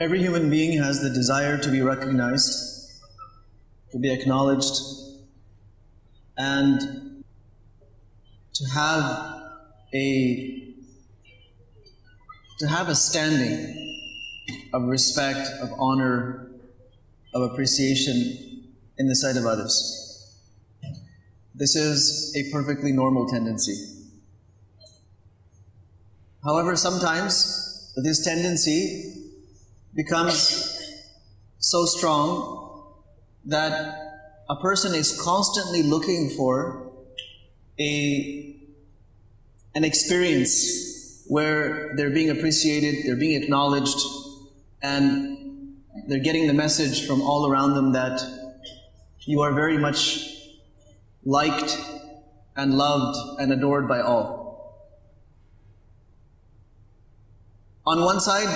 Every human being has the desire to be recognized, to be acknowledged, and to have a standing of respect, of honor, of appreciation in the sight of others. This is a perfectly normal tendency. However, sometimes this tendency becomes so strong that a person is constantly looking for an experience where they're being appreciated, they're being acknowledged, and they're getting the message from all around them that you are very much liked and loved and adored by all. On one side,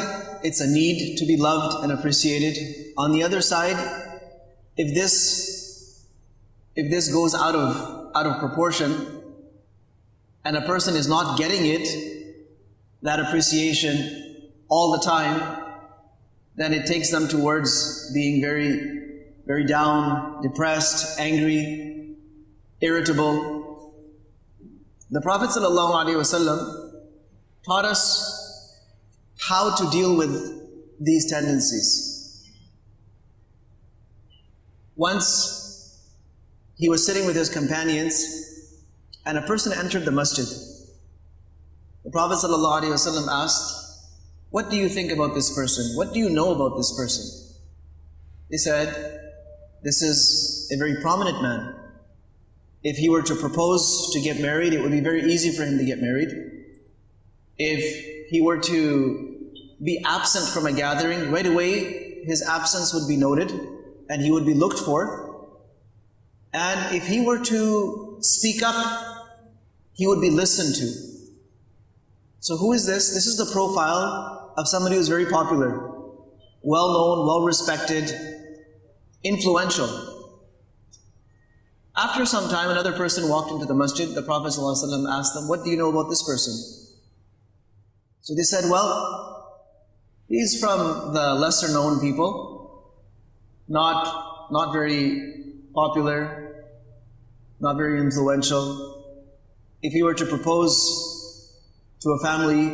it's a need to be loved and appreciated. On the other side, if this goes out of proportion and a person is not getting it, that appreciation all the time, then it takes them towards being very, very down, depressed, angry, irritable. The Prophet ﷺ taught us how to deal with these tendencies. Once he was sitting with his companions and a person entered the masjid. The Prophet ﷺ asked, "What do you think about this person? What do you know about this person?" They said, "This is a very prominent man. If he were to propose to get married, it would be very easy for him to get married. If he were to be absent from a gathering, right away his absence would be noted and he would be looked for. And if he were to speak up, he would be listened to." So who is this? This is the profile of somebody who is very popular, well-known, well-respected, influential. After some time, another person walked into the masjid. The Prophet ﷺ asked them, "What do you know about this person?" So they said, "Well, he's from the lesser known people, not very popular, not very influential. If he were to propose to a family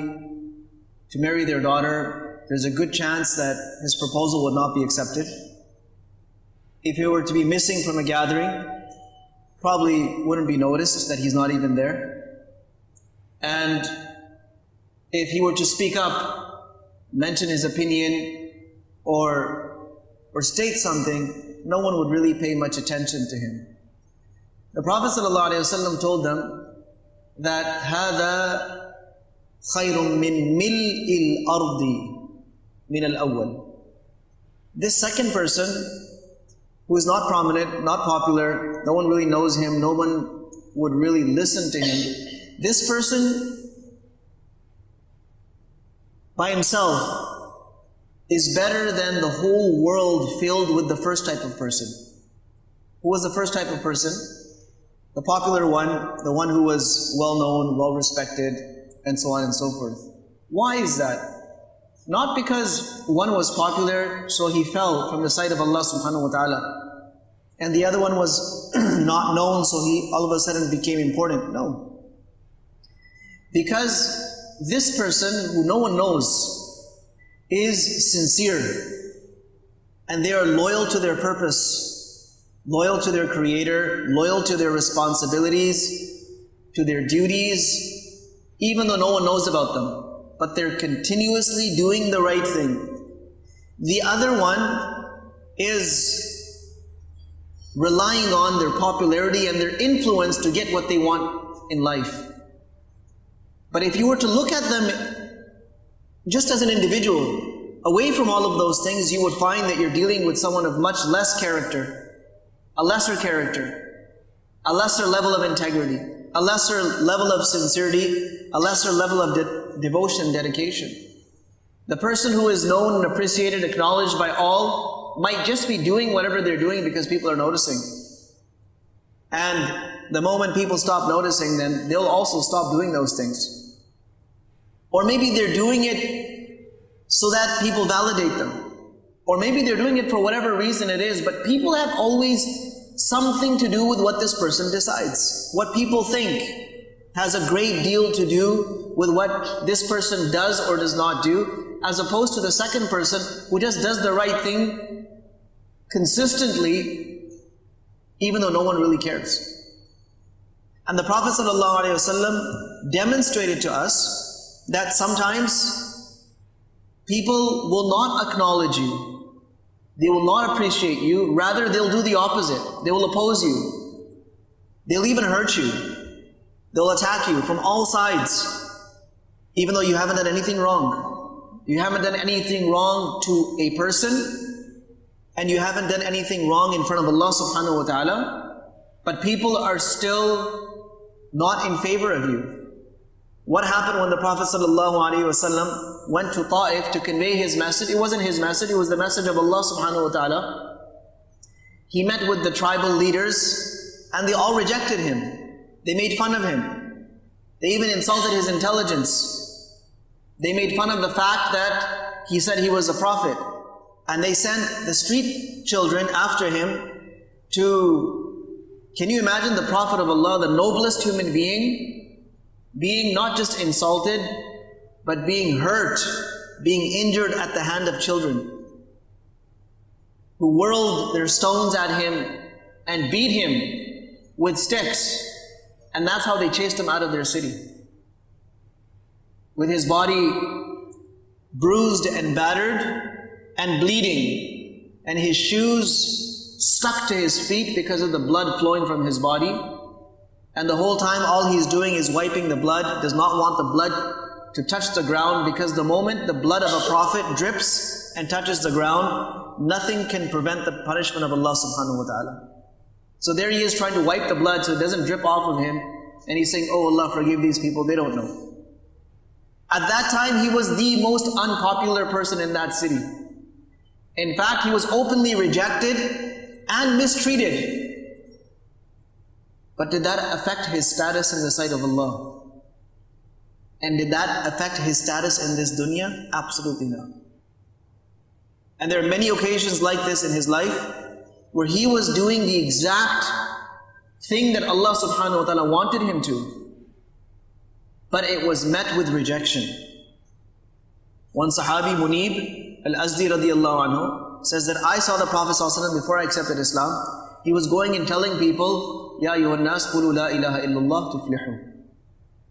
to marry their daughter, there's a good chance that his proposal would not be accepted. If he were to be missing from a gathering, probably wouldn't be noticed that he's not even there. And if he were to speak up, mention his opinion, or state something, no one would really pay much attention to him." The Prophet ﷺ told them that هَذَا خَيْرٌ مِّن مِلْءِ الْأَرْضِ مِنَ الْأَوَّلِ. This second person, who is not prominent, not popular, no one really knows him, no one would really listen to him, this person by himself is better than the whole world filled with the first type of person. Who was the first type of person? The popular one, the one who was well-known, well-respected, and so on and so forth. Why is that? Not because one was popular, so he fell from the sight of Allah subhanahu wa ta'ala, and the other one was not known, so he all of a sudden became important. No. Because this person, who no one knows, is sincere, and they are loyal to their purpose, loyal to their Creator, loyal to their responsibilities, to their duties, even though no one knows about them, but they're continuously doing the right thing. The other one is relying on their popularity and their influence to get what they want in life. But if you were to look at them just as an individual, away from all of those things, you would find that you're dealing with someone of much less character, a lesser level of integrity, a lesser level of sincerity, a lesser level of devotion, dedication. The person who is known and appreciated, acknowledged by all, might just be doing whatever they're doing because people are noticing. And the moment people stop noticing, then they'll also stop doing those things. Or maybe they're doing it so that people validate them. Or maybe they're doing it for whatever reason it is, but people have always something to do with what this person decides. What people think has a great deal to do with what this person does or does not do, as opposed to the second person who just does the right thing consistently, even though no one really cares. And the Prophet ﷺ demonstrated to us that sometimes people will not acknowledge you, they will not appreciate you, rather they'll do the opposite. They will oppose you, they'll even hurt you, they'll attack you from all sides, even though you haven't done anything wrong. You haven't done anything wrong to a person, and you haven't done anything wrong in front of Allah subhanahu wa ta'ala, but people are still not in favor of you. What happened when the Prophet ﷺ went to Ta'if to convey his message? It wasn't his message, it was the message of Allah subhanahu wa ta'ala. He met with the tribal leaders and they all rejected him. They made fun of him. They even insulted his intelligence. They made fun of the fact that he said he was a prophet. And they sent the street children after him to... Can you imagine the Prophet of Allah, the noblest human being not just insulted, but being hurt, being injured at the hand of children, who whirled their stones at him and beat him with sticks, and that's how they chased him out of their city. With his body bruised and battered and bleeding, and his shoes stuck to his feet because of the blood flowing from his body. And the whole time all he's doing is wiping the blood, does not want the blood to touch the ground, because the moment the blood of a prophet drips and touches the ground, nothing can prevent the punishment of Allah subhanahu wa ta'ala. So there he is trying to wipe the blood so it doesn't drip off of him, and he's saying, oh Allah, forgive these people, they don't know. At that time he was the most unpopular person in that city. In fact, he was openly rejected and mistreated. But did that affect his status in the sight of Allah? And did that affect his status in this dunya? Absolutely not. And there are many occasions like this in his life where he was doing the exact thing that Allah subhanahu wa ta'ala wanted him to, but it was met with rejection. One Sahabi, Munib al-Azdi radiyallahu anhu, says that I saw the Prophet ﷺ before I accepted Islam. He was going and telling people, Ya ayyuhan nas qulu la ilaha illallah tuflihu.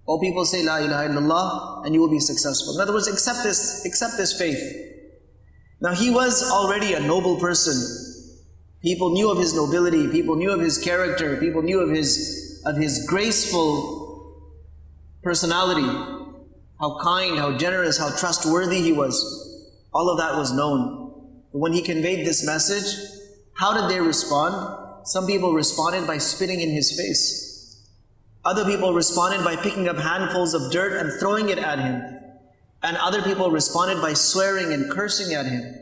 Oh, people, say la ilaha illallah and you will be successful. In other words, accept this faith. Now he was already a noble person. People knew of his nobility, people knew of his character, people knew of his graceful personality, how kind, how generous, how trustworthy he was. All of that was known. But when he conveyed this message, how did they respond? Some people responded by spitting in his face. Other people responded by picking up handfuls of dirt and throwing it at him. And other people responded by swearing and cursing at him.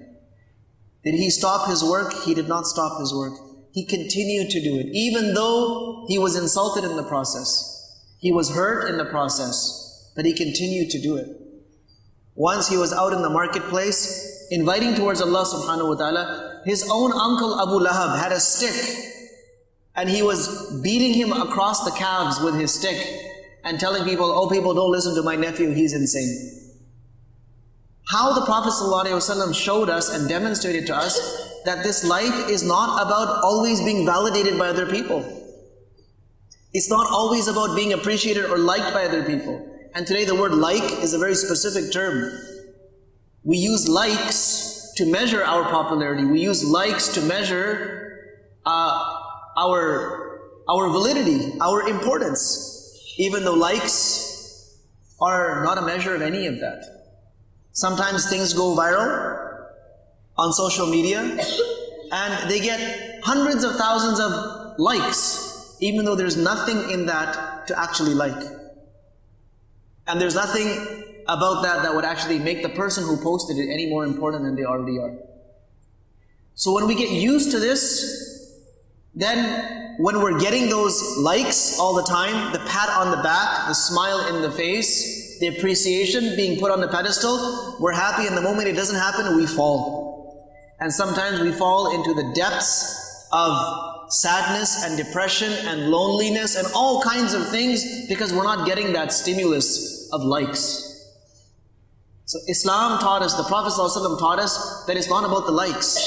Did he stop his work? He did not stop his work. He continued to do it, even though he was insulted in the process. He was hurt in the process, but he continued to do it. Once he was out in the marketplace, inviting towards Allah subhanahu wa ta'ala. His own uncle Abu Lahab had a stick, and he was beating him across the calves with his stick and telling people, oh people, don't listen to my nephew, he's insane. How the Prophet ﷺ showed us and demonstrated to us that this life is not about always being validated by other people. It's not always about being appreciated or liked by other people. And today the word like is a very specific term. We use likes to measure our popularity. We use likes to measure our validity, our importance, even though likes are not a measure of any of that. Sometimes things go viral on social media and they get hundreds of thousands of likes, even though there's nothing in that to actually like. And there's nothing about that would actually make the person who posted it any more important than they already are. So when we get used to this, then when we're getting those likes all the time, the pat on the back, the smile in the face, the appreciation being put on the pedestal, we're happy, and the moment it doesn't happen, we fall. And sometimes we fall into the depths of sadness and depression and loneliness and all kinds of things because we're not getting that stimulus of likes. So Islam taught us, the Prophet ﷺ taught us that it's not about the likes.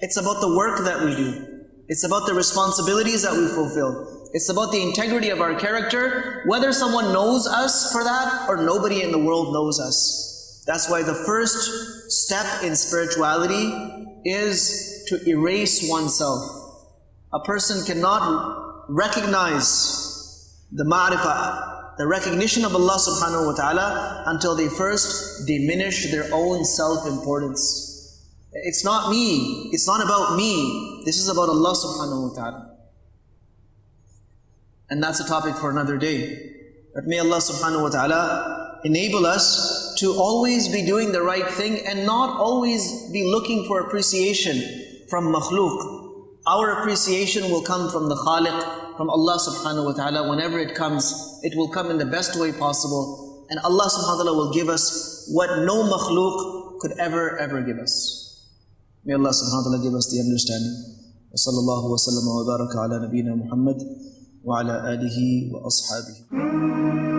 It's about the work that we do. It's about the responsibilities that we fulfill. It's about the integrity of our character, whether someone knows us for that or nobody in the world knows us. That's why the first step in spirituality is to erase oneself. A person cannot recognize the ma'rifah, the recognition of Allah subhanahu wa ta'ala, until they first diminish their own self-importance. It's not me, it's not about me, this is about Allah subhanahu wa ta'ala. And that's a topic for another day. But may Allah subhanahu wa ta'ala enable us to always be doing the right thing and not always be looking for appreciation from makhluk. Our appreciation will come from the Khaliq, from Allah subhanahu wa ta'ala. Whenever it comes, it will come in the best way possible. And Allah subhanahu wa ta'ala will give us what no makhluk could ever give us. May Allah subhanahu wa ta'ala give us the understanding. Wa sallallahu wa sallam wa baraka ala nabiyyina Muhammad wa ala alihi wa ashabihi.